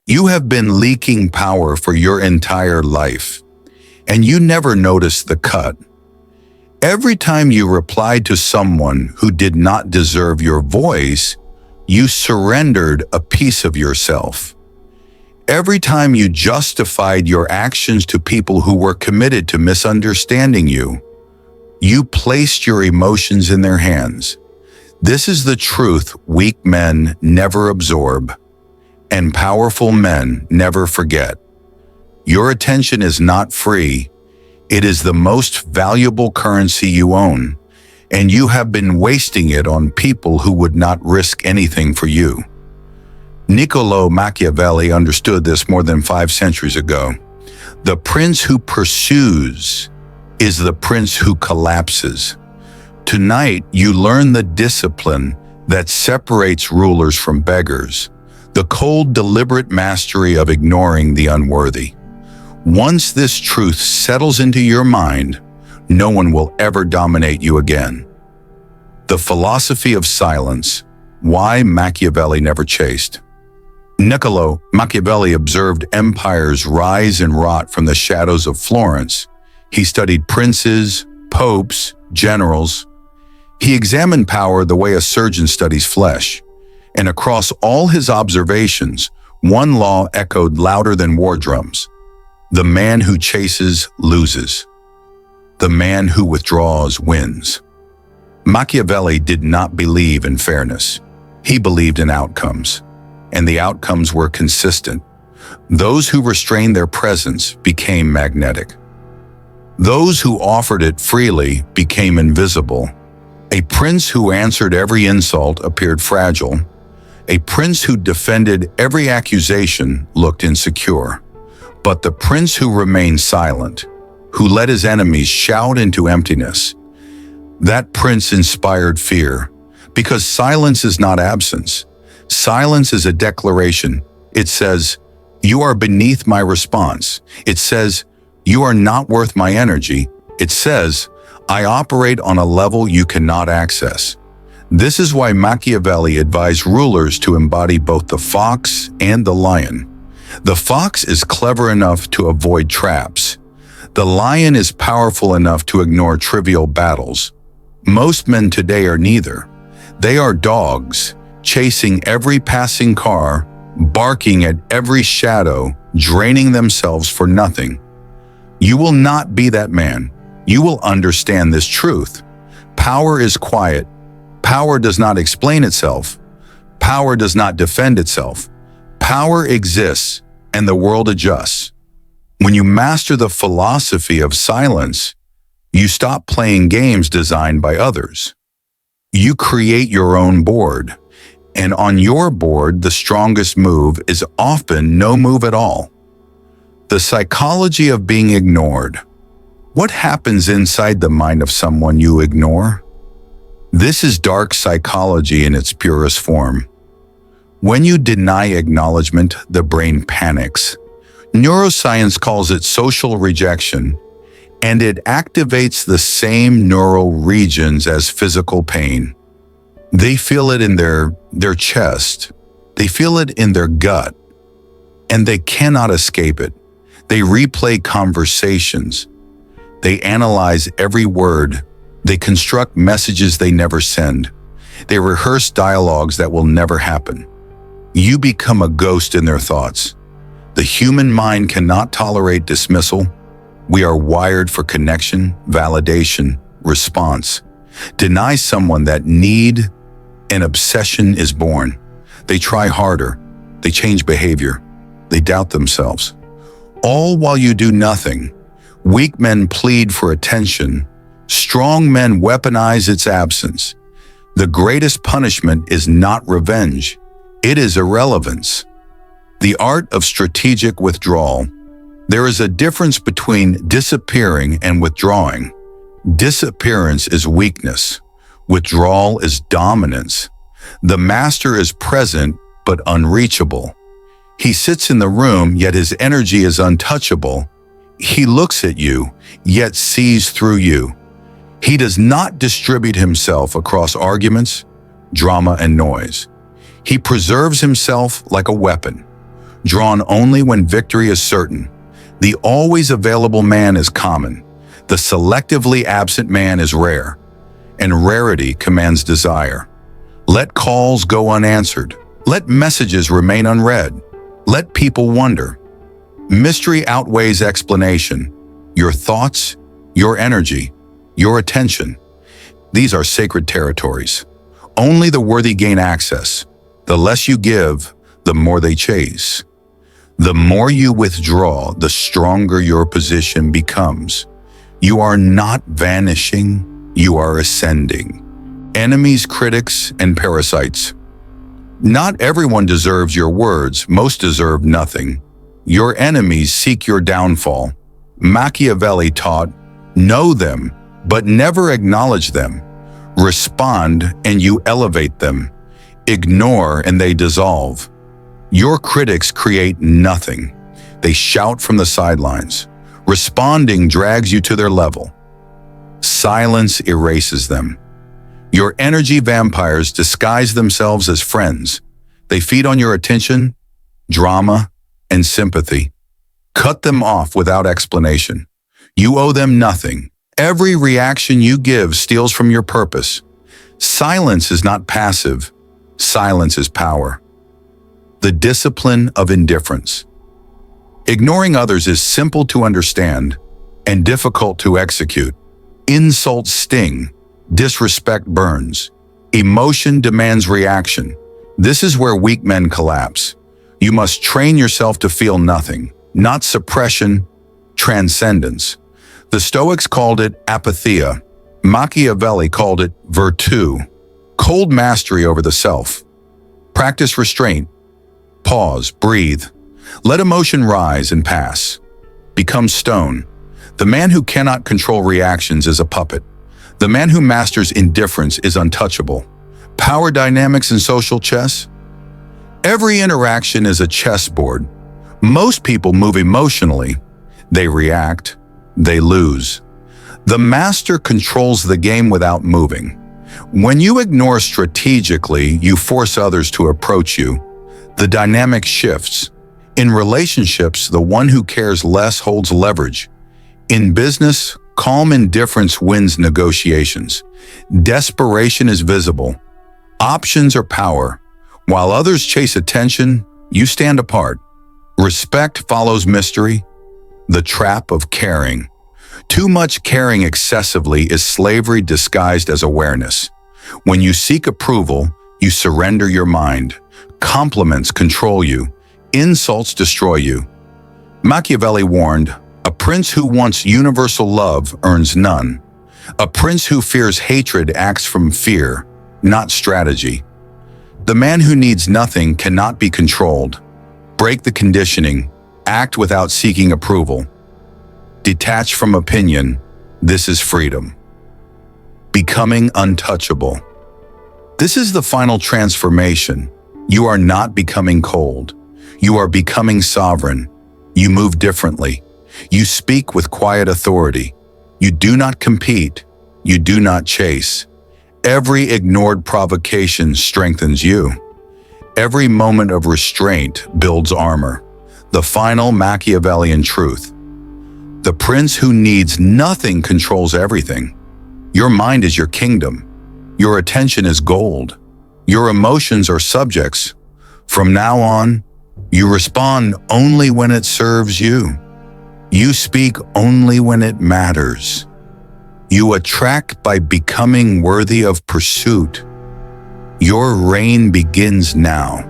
You have been leaking power for your entire life, and you never noticed the cut. Every time you replied to someone who did not deserve your voice, you surrendered a piece of yourself. Every time you justified your actions to people who were committed to misunderstanding you, you placed your emotions in their hands. This is the truth weak men never absorb, and powerful men never forget. Your attention is not free. It is the most valuable currency you own, and you have been wasting it on people who would not risk anything for you. Niccolò Machiavelli understood this more than 5 centuries ago. The prince who pursues is the prince who collapses. Tonight, you learn the discipline that separates rulers from beggars, the cold, deliberate mastery of ignoring the unworthy. Once this truth settles into your mind, no one will ever dominate you again. The philosophy of silence, why Machiavelli never chased. Niccolò Machiavelli observed empires rise and rot from the shadows of Florence. He studied princes, popes, generals. He examined power the way a surgeon studies flesh. And across all his observations, one law echoed louder than war drums. The man who chases loses. The man who withdraws wins. Machiavelli did not believe in fairness. He believed in outcomes, and the outcomes were consistent. Those who restrained their presence became magnetic. Those who offered it freely became invisible. A prince who answered every insult appeared fragile. A prince who defended every accusation looked insecure. But the prince who remained silent, who let his enemies shout into emptiness, that prince inspired fear, because silence is not absence. Silence is a declaration. It says, "You are beneath my response." It says, "You are not worth my energy." It says, "I operate on a level you cannot access." This is why Machiavelli advised rulers to embody both the fox and the lion. The fox is clever enough to avoid traps. The lion is powerful enough to ignore trivial battles. Most men today are neither. They are dogs, chasing every passing car, barking at every shadow, draining themselves for nothing. You will not be that man. You will understand this truth. Power is quiet. Power does not explain itself. Power does not defend itself. Power exists, and the world adjusts. When you master the philosophy of silence, you stop playing games designed by others. You create your own board, and on your board, the strongest move is often no move at all. The psychology of being ignored. What happens inside the mind of someone you ignore? This is dark psychology in its purest form. When you deny acknowledgement, the brain panics. Neuroscience calls it social rejection, and it activates the same neural regions as physical pain. They feel it in their chest. They feel it in their gut, and they cannot escape it. They replay conversations. They analyze every word. They construct messages they never send. They rehearse dialogues that will never happen. You become a ghost in their thoughts. The human mind cannot tolerate dismissal. We are wired for connection, validation, response. Deny someone that need, and obsession is born. They try harder. They change behavior. They doubt themselves. All while you do nothing. Weak men plead for attention. Strong men weaponize its absence. The greatest punishment is not revenge. It is irrelevance. The art of strategic withdrawal. There is a difference between disappearing and withdrawing. Disappearance is weakness. Withdrawal is dominance. The master is present but unreachable. He sits in the room, yet his energy is untouchable. He looks at you, yet sees through you. He does not distribute himself across arguments, drama, and noise. He preserves himself like a weapon. drawn only when victory is certain. The always available man is common. The selectively absent man is rare, and rarity commands desire. Let calls go unanswered. Let messages remain unread. Let people wonder. Mystery outweighs explanation. Your thoughts, your energy, your attention. These are sacred territories. Only the worthy gain access. The less you give, the more they chase. The more you withdraw, the stronger your position becomes. You are not vanishing, you are ascending. Enemies, critics, and parasites. Not everyone deserves your words, most deserve nothing. Your enemies seek your downfall. Machiavelli taught, know them, but never acknowledge them. Respond and you elevate them. Ignore and they dissolve. Your critics create nothing. They shout from the sidelines. Responding drags you to their level. Silence erases them. Your energy vampires disguise themselves as friends. They feed on your attention, drama, and sympathy. Cut them off without explanation. You owe them nothing. Every reaction you give steals from your purpose. Silence is not passive. Silence is power. The discipline of indifference. Ignoring others is simple to understand and difficult to execute. Insults sting. Disrespect burns. Emotion demands reaction. This is where weak men collapse. You must train yourself to feel nothing, not suppression, transcendence. The Stoics called it apatheia. Machiavelli called it virtue, cold mastery over the self. Practice restraint. Pause, breathe. Let emotion rise and pass. Become stone. The man who cannot control reactions is a puppet. The man who masters indifference is untouchable. Power dynamics in social chess? Every interaction is a chessboard. Most people move emotionally. They react. They lose. The master controls the game without moving. When you ignore strategically, you force others to approach you. The dynamic shifts. In relationships, the one who cares less holds leverage. In business, calm indifference wins negotiations. Desperation is visible. Options are power. While others chase attention, you stand apart. Respect follows mystery. The trap of caring. Too much caring excessively is slavery disguised as awareness. When you seek approval, you surrender your mind. Compliments control you. Insults destroy you. Machiavelli warned, a prince who wants universal love earns none. A prince who fears hatred acts from fear, not strategy. The man who needs nothing cannot be controlled. Break the conditioning. Act without seeking approval. Detach from opinion. This is freedom. Becoming untouchable. This is the final transformation. You are not becoming cold. You are becoming sovereign. You move differently. You speak with quiet authority. You do not compete. You do not chase. Every ignored provocation strengthens you. Every moment of restraint builds armor. The final Machiavellian truth. The prince who needs nothing controls everything. Your mind is your kingdom. Your attention is gold. Your emotions are subjects. From now on, you respond only when it serves you. You speak only when it matters. You attract by becoming worthy of pursuit. Your reign begins now.